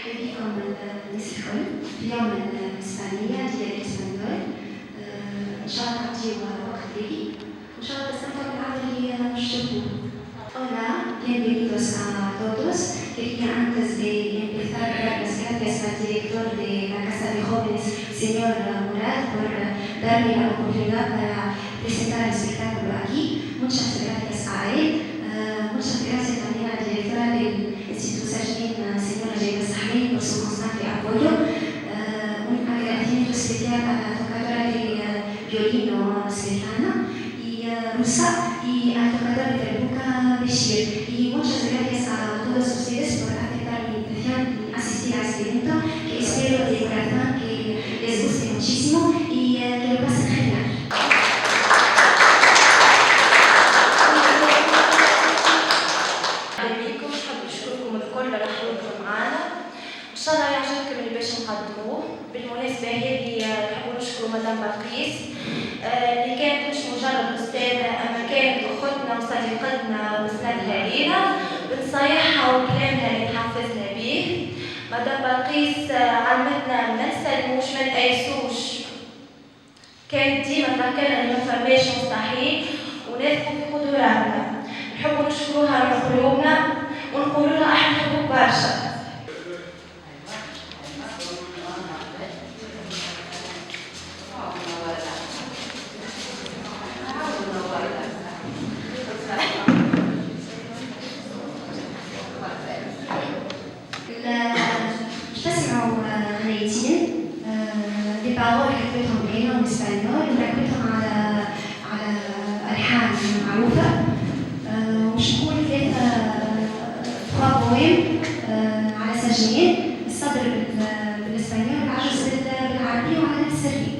بكم الناس الكل في يوم الإسبانية ديال الإسبانيول. إن شاء الله تعطيو وقت ليكي وإن شاء الله تستمتعوا بالعادة اللي نشوفوه. Hola, bienvenidos a todos. Quería antes de empezar dar las gracias al director de la Casa de Jóvenes, señor Murad, por darme la oportunidad para presentar el espectáculo aquí. Muchas gracias a él. Muchas gracias también a la directora del Instituto Sajidin, señora Jayda Sahmin, por su constante apoyo. Un agradecimiento especial a la tocadora de violino Svetlana y rusa y al tocador de percuca Beshir. Y muchas gracias a todos ustedes por aceptar mi invitación y asistir a este evento, que espero de corazón que les guste muchísimo y que lo pasen genial. إن شاء الله يعجبكم اللي باش نقدموه. بالمناسبة هذه نحبوا نشكروا مدام بلقيس اللي كانت مش مجرد أستاذة، أما كانت أختنا وصديقتنا وسندها لينا بنصايحها وكلامها اللي تحفزنا به. مدام بلقيس علمتنا ما نسلموش ما نأيسوش، كانت ديما تذكرنا إنه ما فماش مستحيل ونثقوا في قدراتنا. نحبوا نشكروها من قلوبنا ونقولوا لها احنا نحبوك برشا. تسمعوا غنيتين لي باغول كتبتهم بينهم اسبانيول وركبتهم على الحان معروفه، ومش نقول ثلاثه بويم على سجين، الصدر بالاسبانيول والعجز بالعربيه وعلى السري.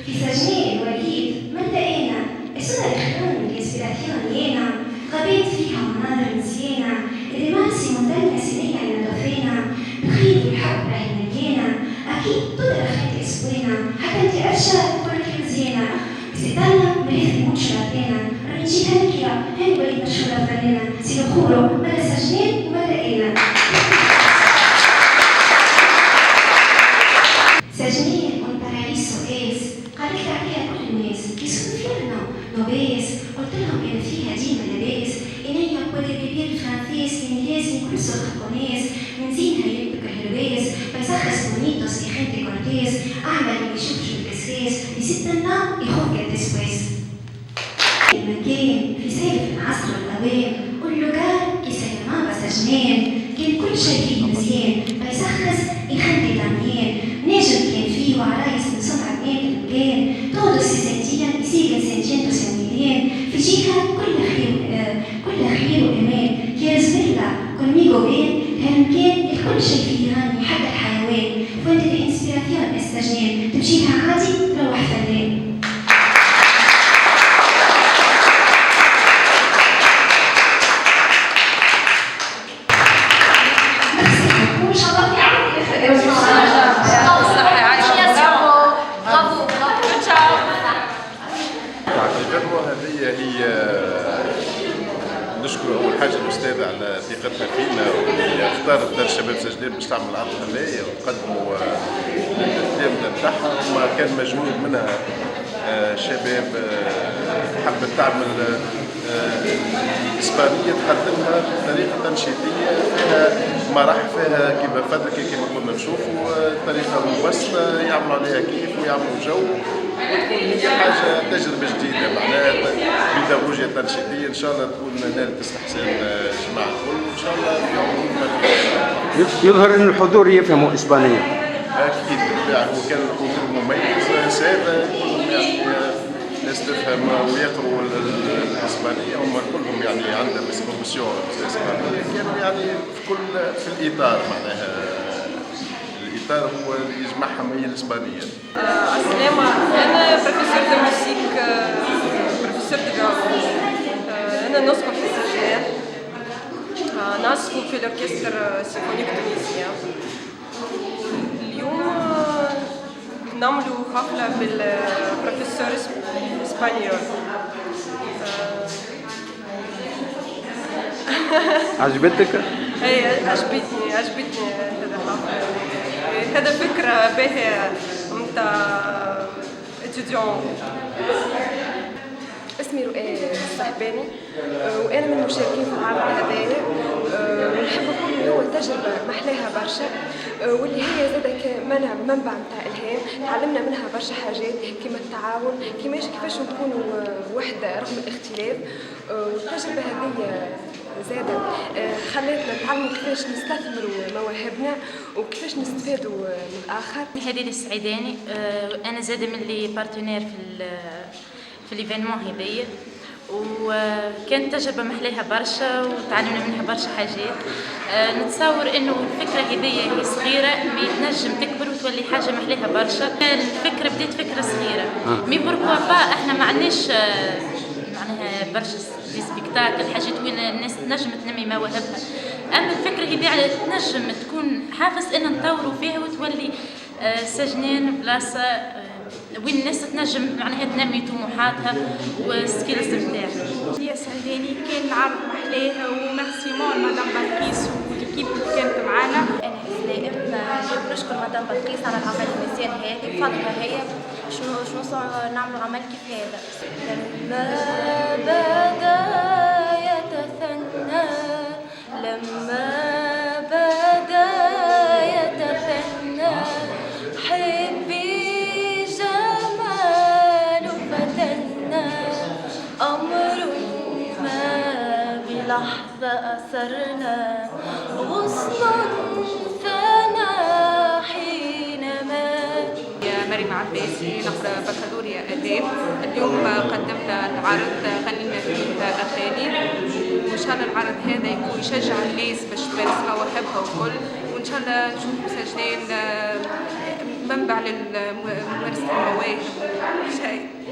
في سجنين الوليد ما لقينا الصورة الخلون الانسبيراسيون لينا غبيت فيها مناظر مزيانة اللي ماسي مدلنا سنية على ضفينا بخيل والحب راهي مليانة أكيد تقدر خيط أسبوعنا حتى انتي أرشا كل مزيانة بس إيطاليا مريض يموت شرطينا راني نجيبها لك يا هاني وليد مشهورة فنانة سي نخورو مرة سجنين ومرة لقينا سجنين un paradiso es قالت عليها كل الناس يسكنوا فيها نوبيس قلت لهم إن فيها ديما لباس إني أقول الريبير الفرنسيس إنجليزي كل صوت جابونيز من زينها يلبك الهلواز بيسخس بونيتوس يخنتي كورتيز أعمل اللي يشوفش الكساس يسد النار يخوك الدسواس المكان في سالف العصر والأوان واللوكار كيسال ماما سجنان كان كل شيء فيه مزيان بيسخس يخنتي دميان ناجم كان فيه وعرايس من سمعة بنات المكان طول سنتين يسيقن سنتين تسويلين في جهة كل خير وأمان يا رزميلا كل ميجو بين هالمكان الكل شيء فيه يغني حتى الحيوان فانت الانسبيراسيون السجنان تمشيها عادي تروح فنان نشكر أول حاجة الأستاذة على ثقتها فينا واللي اختارت دار الشباب سجلين باش تعمل عرض هذايا وتقدموا الأفلام نتاعها وما كان مجهود منها شباب حبت تعمل إسبانية تقدمها بطريقة تنشيطية فيها مرح فيها كيما فدركة كيما كنا نشوفوا طريقة مبسطة يعملوا عليها كيف ويعملوا جو وتكون هي حاجة تجربة جديدة معناها بيداغوجيا تنشيطية إن شاء الله تكون نالت استحسان الجماعة الكل وإن شاء الله يظهر أن الحضور يفهموا إسبانية. أكيد بالطبع هو كان الحضور مميز سادة كلهم يعني ناس تفهم ويقروا الإسبانية هم كلهم يعني عندهم إكسبوزيسيون إسبانية كانوا يعني في الإطار معناها الإطار هو اللي يجمعهم هي الإسبانية. السلامة أنا بروفيسور دو موسيك بروفيسور دو درامز أنا نسكن في الجزائر نسكن في الأوركستر سيمفونيك تونسيا اليوم نعملوا حفلة بالبروفيسور اسبانيول عجبتك؟ اي عجبتني هذا الحفلة هذا فكرة باهية متاع اتيديون. اسمي رؤى الصحباني وانا من المشاركين في العرض هذايا ونحب نقول اللي هو تجربه محلاها برشا واللي هي زاده منبع نتاع الهام تعلمنا منها برشا حاجات كيما التعاون كيفاش نكونوا وحده رغم الاختلاف والتجربه هذه زاده خلاتنا نتعلموا كيفاش نستثمروا مواهبنا وكيفاش نستفادوا من الاخر. هديل السعيداني انا زاده من اللي بارتنير في الايفينمون هذايا وكانت تجربه محلاها برشا وتعلمنا منها برشا حاجات. نتصور انه الفكره هذيا هي صغيره مي تنجم تكبر وتولي حاجه محلاها برشا. الفكره بدات فكره صغيره مي بوركوا با احنا ما عندناش معناها برشا دي سبيكتاكل حاجات وين الناس تنجم تنمي مواهبها. اما الفكره هذه تنجم تكون حافز ان نطوروا فيها وتولي سجنين بلاصه وين الناس تنجم معناها تنمي طموحاتها والسكيلز نتاعها. يا سعداني كان العرض محلاها وميرسي مون مدام بلقيس والكيب اللي كانت معانا. انا سلائم نحب نشكر مدام بلقيس على العمل المزيان هذا بفضلها هي شنو نعملوا عمل كيف هذا. لما بدا يتثنى لما بدا يتثنى حبي جمال فتنا أمر ما بلحظة أثرنا غصن ثنى حينما. مريم عباسي نقرا بكالوريا آداب. اليوم قدمت العرض غنينا فيه أغاني وإن شاء الله العرض هذا يكون يشجع الناس باش تمارس مواهبها وكل وإن شاء الله نشوفوا سجلين منبع لممارسة المواهب وكل شيء.